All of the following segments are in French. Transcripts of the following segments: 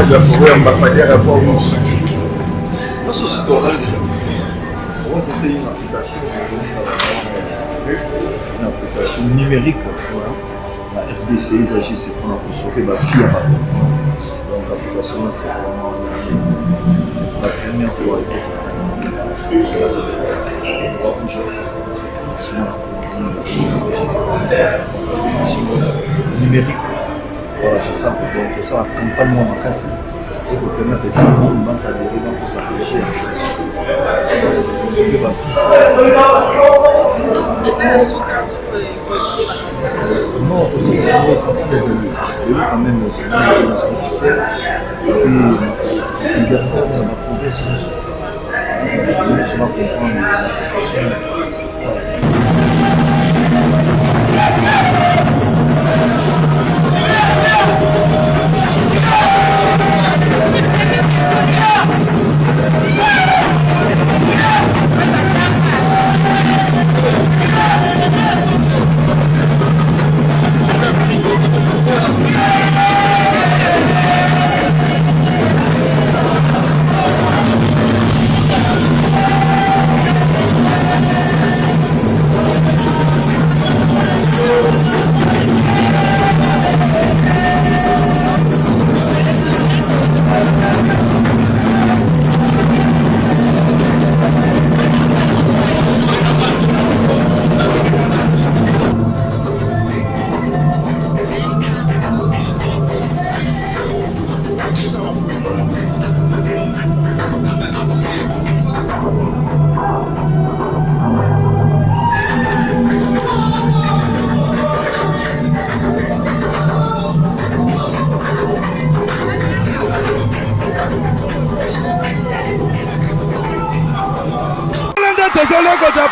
de la forêt ambassadeur à Port-Rouge. Non, c'est citoyen déjà. Pour moi, c'était une application numérique. La RDC, ils agissent pour sauver ma fille à ma donc l'application, c'est vraiment c'est pour la première fois que numérique. Voilà, c'est ça. Donc, ça accompagne moi ma casse et pour permettre à tout le monde de s'adhérer dans la protéger. Non, c'est quand même officiel. Et puis, il garde ma progression. Je vais comprendre.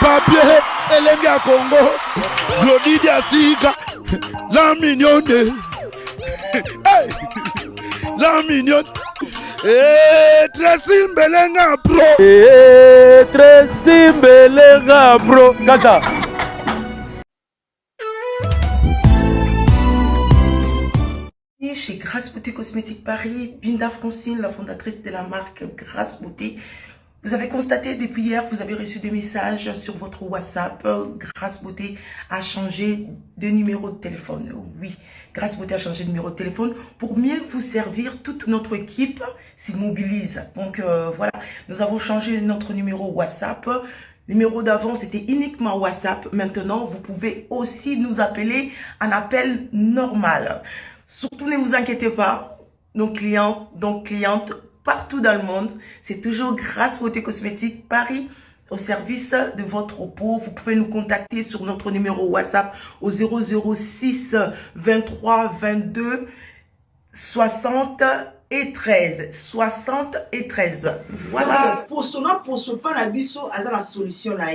papier, elenge ya Congo, Glody Diasiga, la mignonne, hey, la mignonne, Tracy Mbelenga bro, Tracy Mbelenga bro, kaka. Chez Grâce Beauté Cosmétique Paris, Binda Francine, la fondatrice de la marque Grâce Beauté. Vous avez constaté depuis hier que vous avez reçu des messages sur votre WhatsApp. Grâce Beauté a changé de numéro de téléphone. Oui, Grâce Beauté a changé de numéro de téléphone pour mieux vous servir. Toute notre équipe s'immobilise. Donc voilà, nous avons changé notre numéro WhatsApp. Le numéro d'avant, c'était uniquement WhatsApp. Maintenant, vous pouvez aussi nous appeler en appel normal. Surtout, ne vous inquiétez pas, nos clients, donc clientes, partout dans le monde, c'est toujours Grâce Beauté Cosmétique Paris au service de votre peau. Vous pouvez nous contacter sur notre numéro WhatsApp au 006 23 22 60 et 13. 60 et 13. Voilà. Pour ce pas la biso, à la solution là,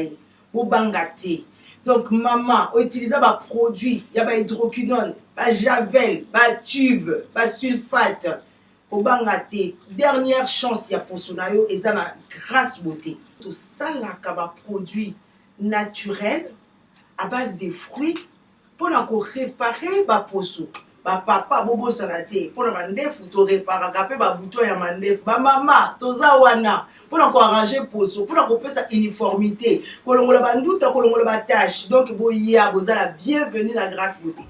au bangate. Donc, maman, utiliser des produits, il y a des hydroquinone, des javel, des tubes, des sulfate. Au bangate, dernière chance, il y a pour sonayo et ça la Grâce Beauté. Tout ça, là, des produits naturels à base de fruits pour réparer les poissons. Papa, bobo salate, pour le mandef, to réparer, capé, bouton ya mandef, maman, toza wana, pour arranger poisson, pour qu'on sa uniformité, que l'on la bandouta, que l'on la tâche. Donc, boya, vous êtes la bienvenue dans Grâce Beauté.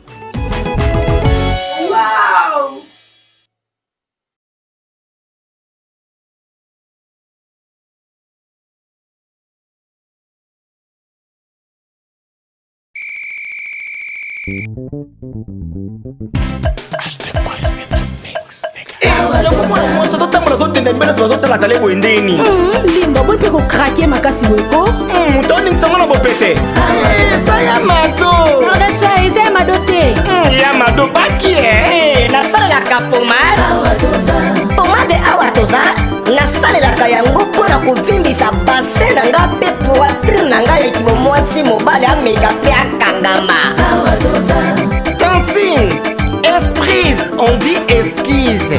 Wow! Lindo, bon peut craquer ma casse boyko. Tony Samana Bopete. Ça y a Mado. Non, déjà, il s'est madoté. Yamado Baki. La salle la capomade. Pomade awatoza. La salle la kayango pour la convimbi sa bassin dans la paix pour atteindre nanga et qui va moi si mobile à méga paix à Kangama. Cantine. Esprise, on dit esquisse.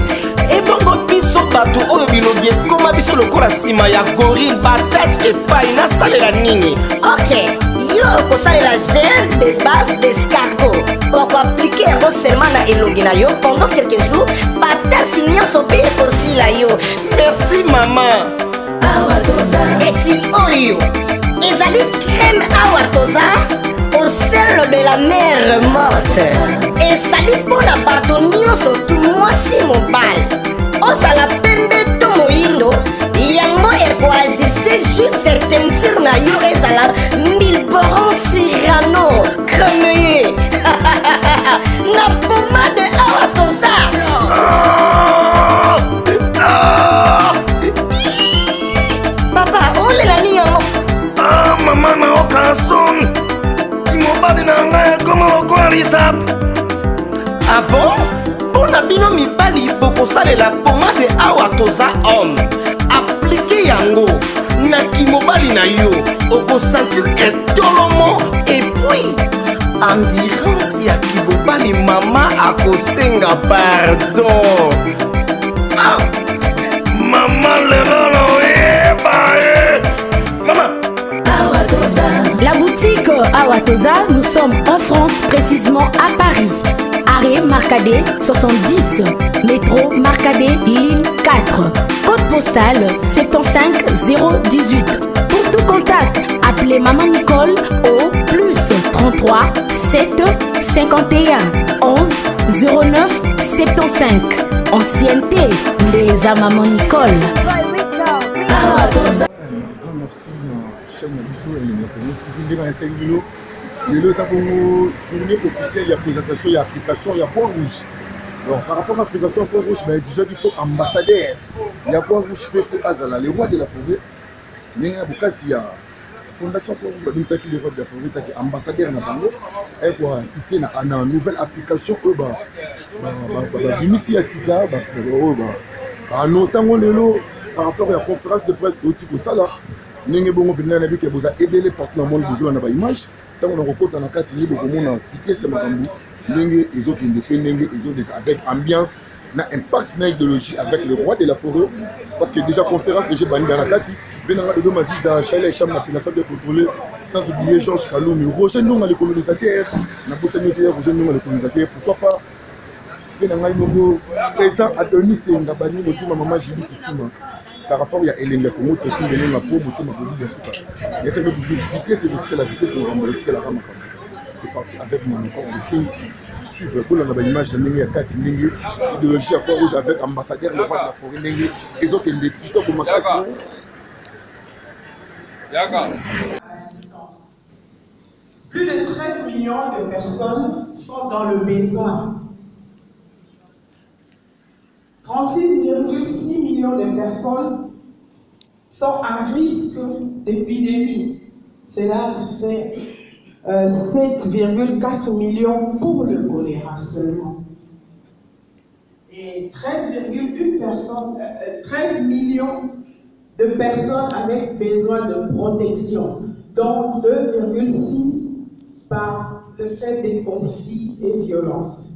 Et bongo biso bato oyo bilogie koma biso lokola sima ya gorille batashe epai nasalela nini. Ok, yo okosalela gel de bave d'escargot okoaplike yango seulement na elongi na yo pendant quelques jours batasi nyonso mpe ekosila yo. Merci maman. eti oyo ezali crème awa toza au sel de la mer morte ezali mpona bato nyonso tu mwasi mobali ozala pembe to moyindo yango ekoajuste juste teinture na yo ezala milboron tirano cremeye na pomade awa toza papa olela nini yango mama naoka son mobali na ngai ekoma lokola lisap. Ah bon? Mpona bino mibali bokosalela pomade awa toza homme aplike yango na kimobali na yo okosentir etolomo epuis endurance ya kimobali mama akosenga pardon. Ah, mama lelo loyeba mama. La boutique Awatoza, nous sommes en France, précisément à Paris. Arrêt Marcadet 70, métro Marcadet ligne 4, code postal 75 018. Pour tout contact, appelez Maman Nicole au plus 33 7 51 11 09 75. Ancienneté, les à Maman Nicole. Merci chaîne Nabiso et les dans les 5 kilos. Le journée officielle, il y a présentation, il y a application, il y a point rouge. Donc par rapport à l'application point rouge, ben, déjà qu'il faut ambassadeur. Il y a point rouge, il faut Azala, les rois de la forêt. Mais il y a la fondation point rouge, il y a les rois de la forêt, il y a ambassadeur et pour assister à une nouvelle application. Initié à Sika, par rapport à la conférence de presse de Otiko Sala. Ndenge bongo bina na bike boza aider les partenaires monde besoin na ba image tant on rencontre na kati ni boko mona vitesse makambu ndenge ezo ki ndenge ezo avec ambiance na impact na idéologie avec le roi de la forêt parce que déjà conférence de Jebani dans la kati venanga de Maziza Chalet Cham na pinasa de contrôler sans oublier Georges Kaloumi Roger Ndonga les colonisateurs na bossa militaire Roger Ndonga les colonisateurs pourquoi pas venanga no président Adonis Ngabani Motima maman Julie Kitima par rapport à Elenga Congo, c'est une peau, c'est toujours vitesse, c'est la vitesse, c'est parti avec mon corps, le king. Suivre pour l'image de Nengi à Katiningi, idéologie à quoi rouge avec ambassadeur, le roi de la forêt Nengi, et autres des petits comme ma casse. Plus de 13 millions de personnes sont dans le besoin. 36,6 millions de personnes sont à risque d'épidémie. Cela fait 7,4 millions pour le choléra seulement. Et 13 millions de personnes avec besoin de protection, dont 2,6 par le fait des conflits et violences.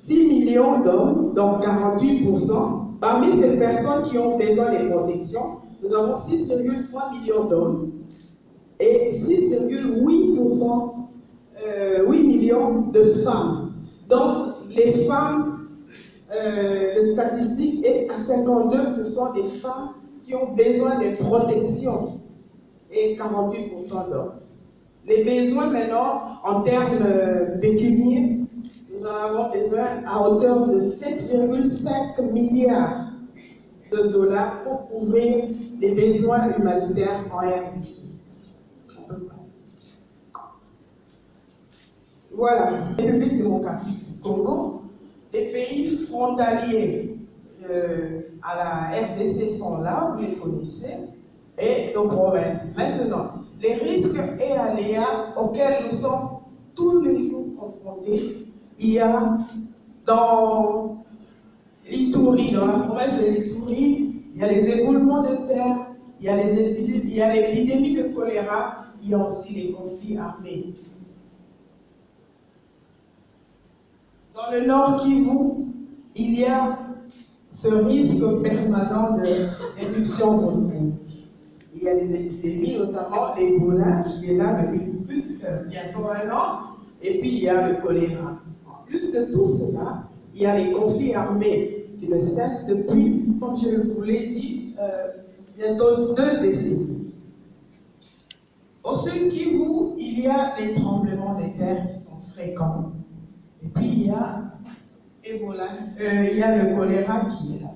6 millions d'hommes, donc 48%. Parmi ces personnes qui ont besoin de protection, nous avons 6,3 millions d'hommes et 6,8%, 8 millions de femmes. Donc, les femmes, la statistique est à 52% des femmes qui ont besoin de protection et 48% d'hommes. Les besoins maintenant, en termes pécuniaires, nous en avons besoin à hauteur de 7,5 milliards de dollars pour couvrir les besoins humanitaires en RDC. On peut passer. Voilà, République démocratique du Congo, les pays frontaliers à la RDC sont là, vous les connaissez, et nos provinces. Maintenant, les risques et aléas auxquels nous sommes tous les jours confrontés. Il y a dans l'Ituri, dans la province de l'Ituri, il y a les éboulements de terre, il y a l'épidémie de choléra, il y a aussi les conflits armés. Dans le nord Kivu, il y a ce risque permanent d'éruption volcanique. Il y a les épidémies, notamment l'Ebola qui est là depuis bientôt 1 an. et puis il y a le choléra. En plus de tout cela, il y a les conflits armés qui ne cessent depuis, comme je vous l'ai dit, bientôt 2 décennies. Au sud Kivu, il y a les tremblements de terre qui sont fréquents. Et puis il y a Ebola, il y a le choléra qui est là.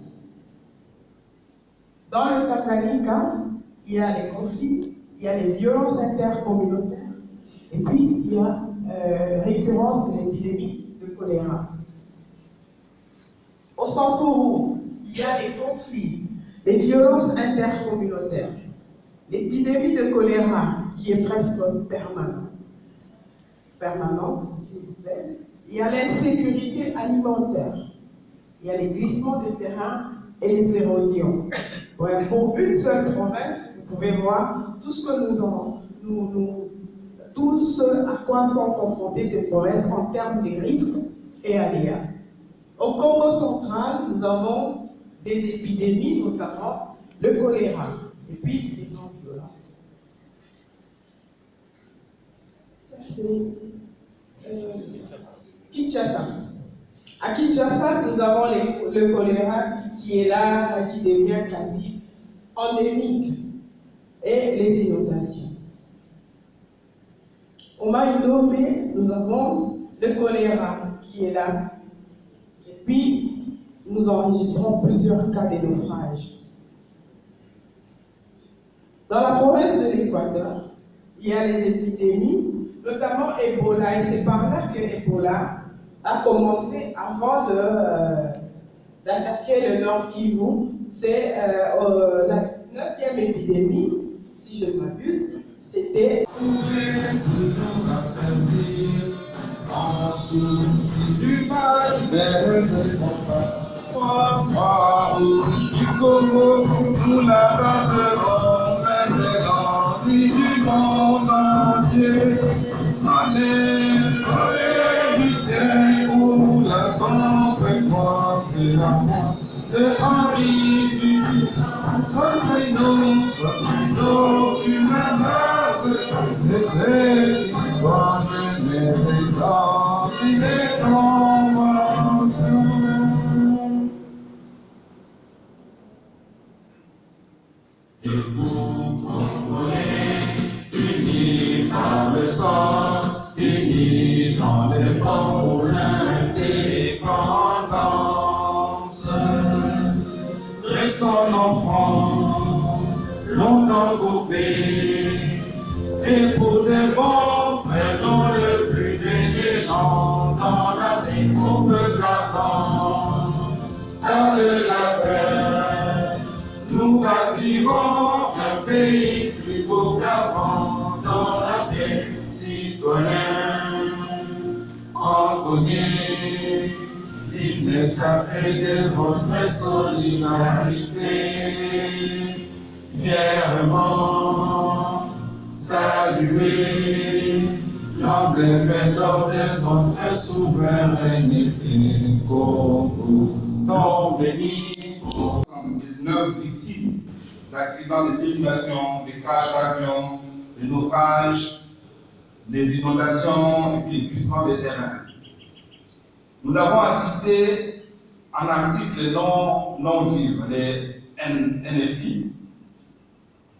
Dans le Tanganyika, il y a les conflits, il y a les violences intercommunautaires, et puis il y a récurrence de l'épidémie de choléra. Au Sankourou, il y a les conflits, les violences intercommunautaires, l'épidémie de choléra qui est presque permanente, s'il vous plaît. Il y a l'insécurité alimentaire, il y a les glissements de terrain et les érosions. Ouais, pour une seule province, vous pouvez voir tout ce que tout ce à quoi sont confrontées ces provinces en termes de risques et aléas. Au Congo central, nous avons des épidémies, notamment le choléra, et puis les gens violents. Ça, c'est Kinshasa. À Kinshasa, nous avons le choléra qui est là, qui devient quasi endémique, et les inondations. Au Maïdombe, nous avons le choléra qui est là, et puis nous enregistrons plusieurs cas de naufrage. Dans la province de l'Équateur, il y a les épidémies, notamment Ebola, et c'est par là que Ebola a commencé avant d'attaquer le Nord Kivu. C'est la 9e épidémie, si je ne m'abuse, c'était... Sans souci du mal, mais du Congo, nous l'attendrons, mais l'ennui du monde entier. Soleil du ciel où la tempête noire, c'est l'amour de Henri du Sois-nous une base de cette histoire méritant une convention. Et vous, Congolais, unis par le sang, unis dans les pour l'indépendance. Dressons l'enfant, longtemps coupé, et pour de bon, prenons le plus d'élan dans la vie pour que dans la paix, nous bâtirons un pays plus beau qu'avant, dans la paix, citoyen. Entonnier, l'hymne sacré de votre solidarité, fièrement saluer l'emblème d'or de votre souveraineté, Congo, non béni. 19 victimes d'accidents de circulation, des crashs d'avions, des naufrages, des inondations et puis les glissements de terrain. Nous avons assisté à un article non-vivre, les NFI,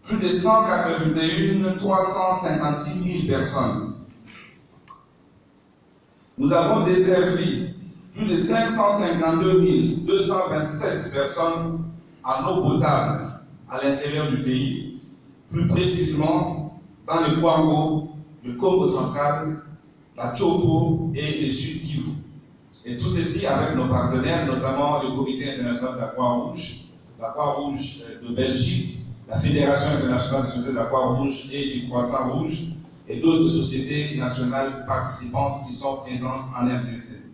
plus de 181 356 000 personnes. Nous avons desservi plus de 552 227 personnes en eau potable à l'intérieur du pays, plus précisément dans le Kwango, le Congo central, la Chopo et le Sud Kivu. Et tout ceci avec nos partenaires, notamment le Comité international de la Croix-Rouge de Belgique, la Fédération internationale de sociétés de la Croix-Rouge et du Croissant-Rouge, et d'autres sociétés nationales participantes qui sont présentes en RDC.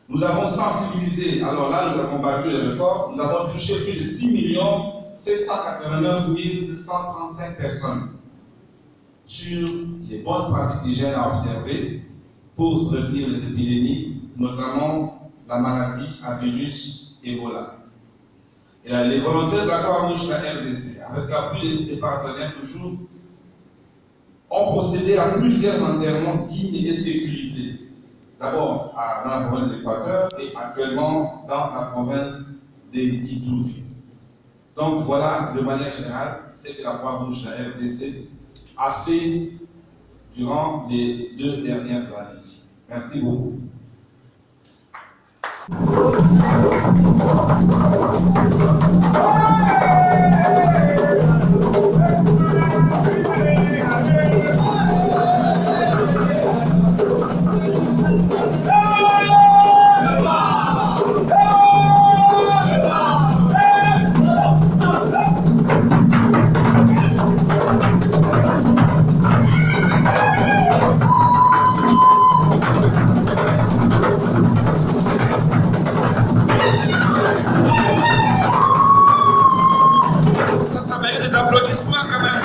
Nous avons sensibilisé, alors là nous avons battu le record, nous avons touché plus de 6 789 135 personnes sur les bonnes pratiques d'hygiène à observer pour prévenir les épidémies, notamment la maladie à virus Ebola. Et là, les volontaires de la Croix-Rouge de la RDC, avec l'appui des partenaires toujours, ont procédé à plusieurs enterrements dignes et sécurisés. D'abord dans la province de l'Équateur et actuellement dans la province de Ituri. Donc voilà, de manière générale, ce que la Croix-Rouge de la RDC a fait durant les 2 dernières années. Merci beaucoup. Ça mérite des applaudissements quand même.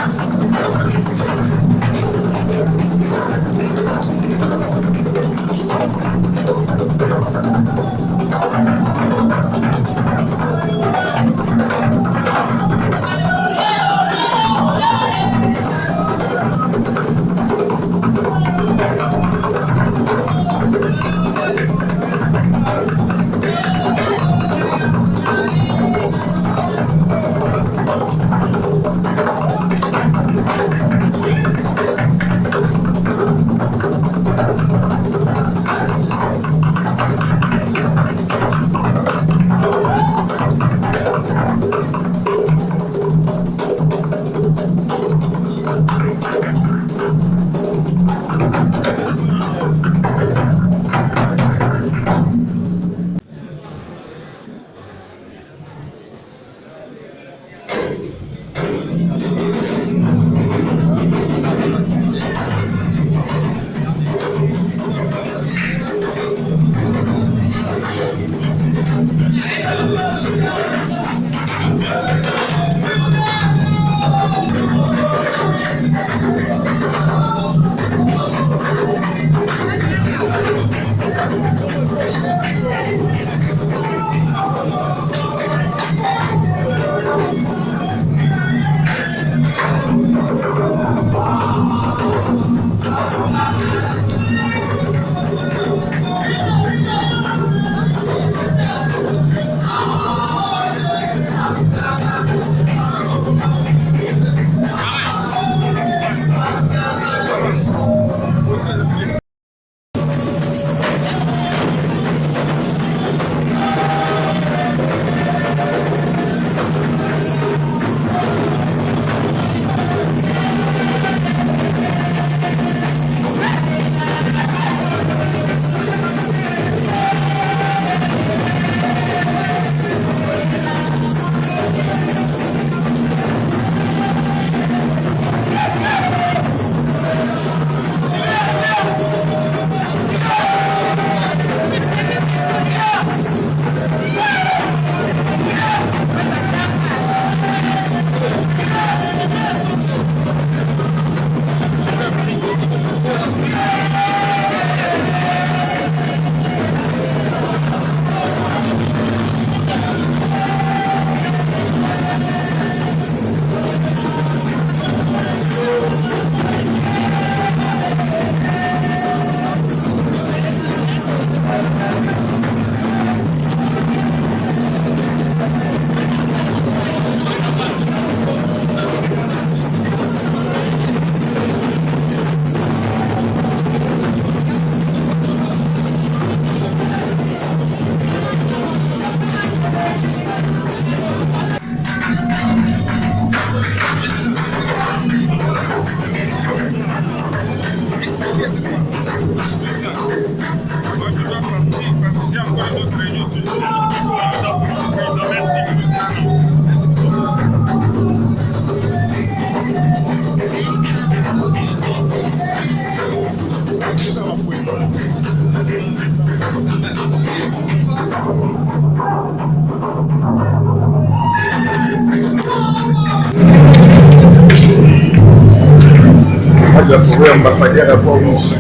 de la forêt ambassadeur à Port-Rouge.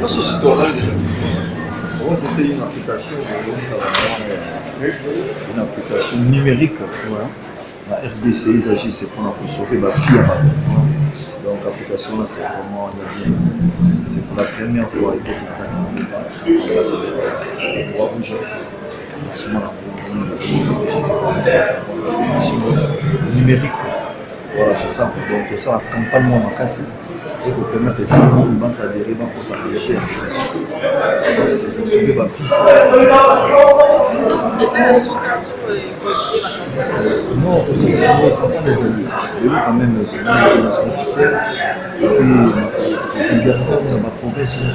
Non, c'est citoyen déjà. Pour moi, c'était une application numérique. La RDC, ils agissent pour sauver ma fille à ma Donc l'application là c'est vraiment bien. C'est pour la première fois que tu vas c'est le droit rouge. Numérique. Voilà, c'est ça. Donc ça la campagne moi ma casse et pour permettre que tout le monde va s'adhérer pour partager l'application. C'est pas non, c'est quand même officiel. Et puis, ma progression.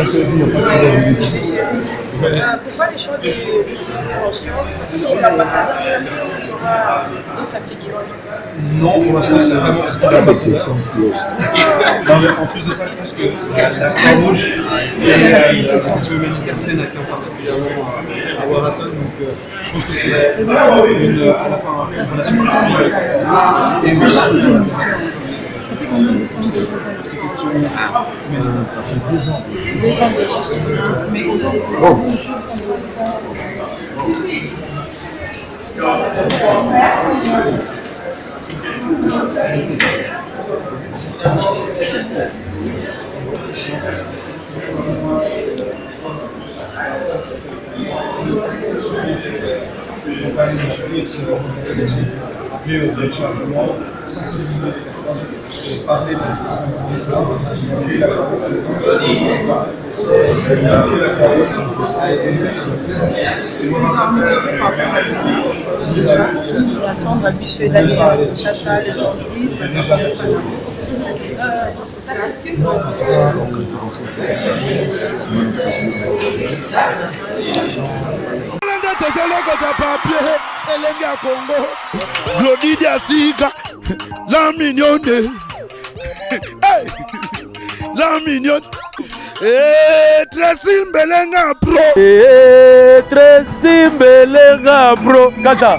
Je vais comprendre pourquoi les choix de Lucie Rochon, l'ambassadeur aura d'autres figures? Non, pour l'instant, c'est vraiment ce qu'on a passé. En plus de ça, je pense que la Croix-Rouge et la protection humanitaire tiennent à cœur particulièrement à Ouarassan. Donc, je pense que c'est à la fois une relation particulière et aussi ces questions. Ça fait 2 ans. Mais appeler aux directions allemandes, sensibiliser les personnes et parler Attendre à puisse les amis de Chassa, les gens tozolokota papier elenge ya Congo Glodidi Asika la mignonne la mignonne Tracy Mbelenga Pro Tracy Mbelenga Pro Kata